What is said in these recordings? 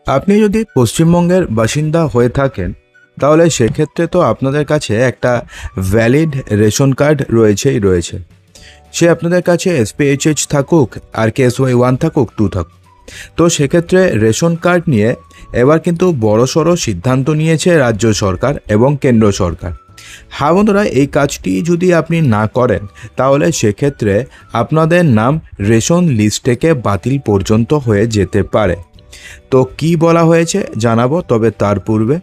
আপনি যদি পশ্চিমবঙ্গের বাসিন্দা হয়ে থাকেন তাহলে সেক্ষেত্রে তো আপনাদের কাছে একটা ভ্যালিড রেশন কার্ড রয়েছে। সে আপনাদের কাছে এসপিএইচএইচ থাকুক আর KSY 1 থাকুক 2 থাকুক। তো সেক্ষেত্রে রেশন কার্ড নিয়ে এবার কিন্তু বড়সড় সিদ্ধান্ত নিয়েছে রাজ্য সরকার এবং কেন্দ্র সরকার। হ্যাঁ বন্ধুরা, এই কাজটি যদি আপনি না করেন তাহলে সেক্ষেত্রে আপনাদের নাম রেশন লিস্ট থেকে বাতিল পর্যন্ত হয়ে যেতে পারে। তো কি বলা হয়েছে জানাবো, তবে তার পূর্বে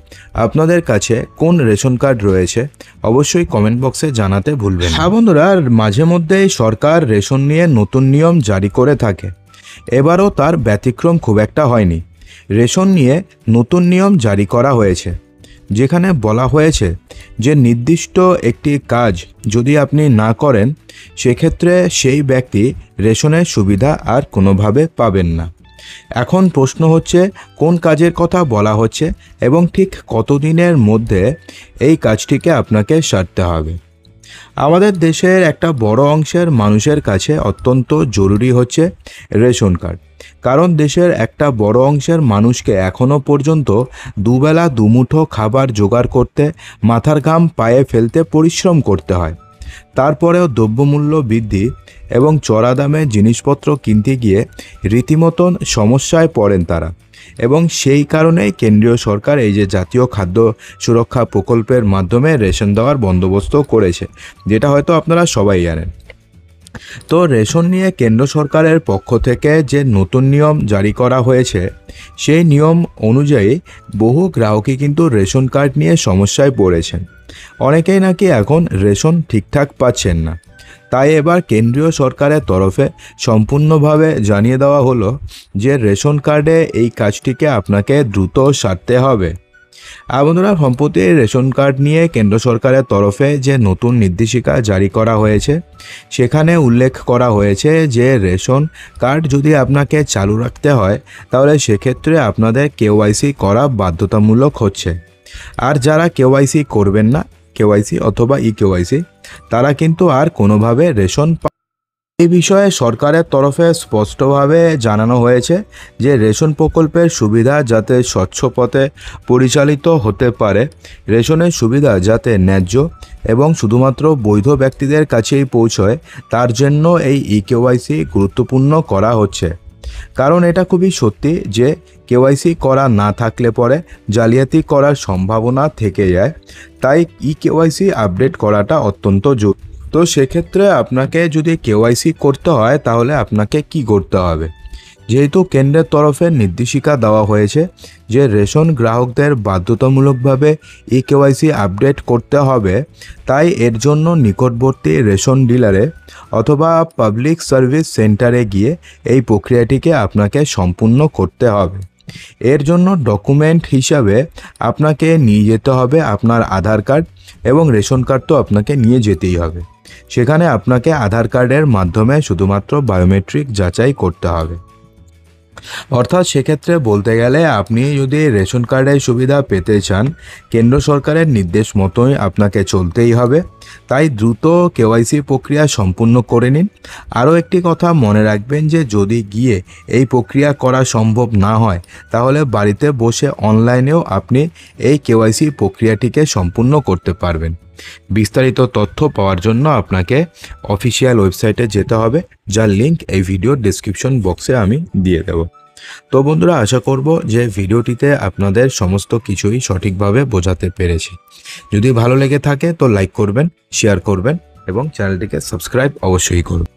আপনাদের কাছে কোন রেশন কার্ড রয়েছে অবশ্যই কমেন্ট বক্সে জানাতে ভুলবেন না। হ্যাঁ বন্ধুরা, মাঝে মধ্যেই সরকার রেশন নিয়ে নতুন নিয়ম জারি করে থাকে। এবারও তার ব্যতিক্রম খুব একটা হয়নি। রেশন নিয়ে নতুন নিয়ম জারি করা হয়েছে, যেখানে বলা হয়েছে যে নির্দিষ্ট একটি কাজ যদি আপনি না করেন সেক্ষেত্রে সেই ব্যক্তি রেশনের সুবিধা আর কোনোভাবে পাবেন না। এখন প্রশ্ন হচ্ছে কোন কাজের কথা বলা হচ্ছে এবং ঠিক কতদিনের মধ্যে এই কাজটিকে আপনাকে সারতে হবে। আমাদের দেশের একটা বড় অংশের মানুষের কাছে অত্যন্ত জরুরি হচ্ছে রেশন কার্ড, কারণ দেশের একটা বড় অংশের মানুষকে এখনও পর্যন্ত দুবেলা দুমুঠো খাবার জোগাড় করতে মাথার ঘাম পায়ে ফেলতে পরিশ্রম করতে হয়। তারপরেও দ্রব্যমূল্য বৃদ্ধি এবং চড়া দামে জিনিসপত্র কিনতে গিয়ে রীতিমতন সমস্যায় পড়েন তারা, এবং সেই কারণেই কেন্দ্রীয় সরকার এই যে জাতীয় খাদ্য সুরক্ষা প্রকল্পের মাধ্যমে রেশন দেওয়ার বন্দোবস্ত করেছে, যেটা হয়তো আপনারা সবাই জানেন। তো রেশন নিয়ে কেন্দ্র সরকারের পক্ষ থেকে যে নতুন নিয়ম জারি করা হয়েছে সেই নিয়ম অনুযায়ী বহু গ্রাহকই কিন্তু রেশন কার্ড নিয়ে সমস্যায় পড়েছেন। অনেকেই নাকি এখন রেশন ঠিকঠাক পাচ্ছেন না। তাই এবার কেন্দ্রীয় সরকারের তরফে সম্পূর্ণভাবে জানিয়ে দেওয়া হলো যে রেশন কার্ডে এই কাজটিকে আপনাকে দ্রুত সারতে হবে। আর বন্ধুরা, সম্প্রতি রেশন কার্ড নিয়ে কেন্দ্র সরকারের তরফে যে নতুন নির্দেশিকা জারি করা হয়েছে সেখানে উল্লেখ করা হয়েছে যে রেশন কার্ড যদি আপনাকে চালু রাখতে হয় তাহলে সেক্ষেত্রে আপনাদের KYC করা বাধ্যতামূলক হচ্ছে। আর যারা KYC করবেন না, KYC অথবা eKYC, তারা কিন্তু আর কোনোভাবে রেশন এই বিষয়ে সরকারের তরফে স্পষ্টভাবে জানানো হয়েছে যে রেশন প্রকল্পের সুবিধা যাতে স্বচ্ছ পথে পরিচালিত হতে পারে, রেশনের সুবিধা যাতে ন্যায্য এবং শুধুমাত্র বৈধ ব্যক্তিদের কাছেই পৌঁছয়, তার জন্য এই eKYC গুরুত্বপূর্ণ করা হচ্ছে। কারণ এটা খুবই সত্যি যে KYC করা না থাকলে পরে জালিয়াতি করার সম্ভাবনা থেকে যায়। তাই eKYC আপডেট করাটা অত্যন্ত জরুরি। তো সেক্ষেত্রে আপনাকে যদি KYC করতে হয় তাহলে আপনাকে কি করতে হবে? যেহেতু কেন্দ্রের তরফে নির্দেশিকা দেওয়া হয়েছে যে রেশন গ্রাহকদের বাধ্যতামূলকভাবে eKYC আপডেট করতে হবে, তাই এর জন্য নিকটবর্তী রেশন ডিলারে অথবা পাবলিক সার্ভিস সেন্টারে গিয়ে এই প্রক্রিয়াটিকে আপনাকে সম্পূর্ণ করতে হবে। এর জন্য ডকুমেন্ট হিসাবে আপনাকে নিয়ে যেতে হবে আপনার আধার কার্ড, এবং রেশন কার্ড তো আপনাকে নিয়ে যেতেই হবে। সেখানে আপনাকে আধার কার্ডের মাধ্যমে শুধুমাত্র বায়োমেট্রিক যাচাই করতে হবে। অর্থাৎ সেক্ষেত্রে বলতে গেলে আপনি যদি রেশন কার্ডের সুবিধা পেতে চান, কেন্দ্র সরকারের নির্দেশ মতোই আপনাকে চলতেই হবে। তাই দ্রুত KYC প্রক্রিয়া সম্পূর্ণ করে নিন। আরও একটি কথা মনে রাখবেন যে যদি গিয়ে এই প্রক্রিয়া করা সম্ভব না হয় তাহলে বাড়িতে বসে অনলাইনেও আপনি এই KYC প্রক্রিয়াটিকে সম্পূর্ণ করতে পারবেন। বিস্তারিত তথ্য পাওয়ার জন্য আপনাকে অফিসিয়াল ওয়েবসাইটে যেতে হবে, যার লিঙ্ক এই ভিডিওর ডেসক্রিপশন বক্সে আমি দিয়ে দেব। তো বন্ধুরা, আশা করব যে ভিডিওটিতে আপনাদের সমস্ত কিছুই সঠিকভাবে বোঝাতে পেরেছি। যদি ভালো লেগে থাকে তো লাইক করবেন, শেয়ার করবেন এবং চ্যানেলটিকে সাবস্ক্রাইব অবশ্যই করুন।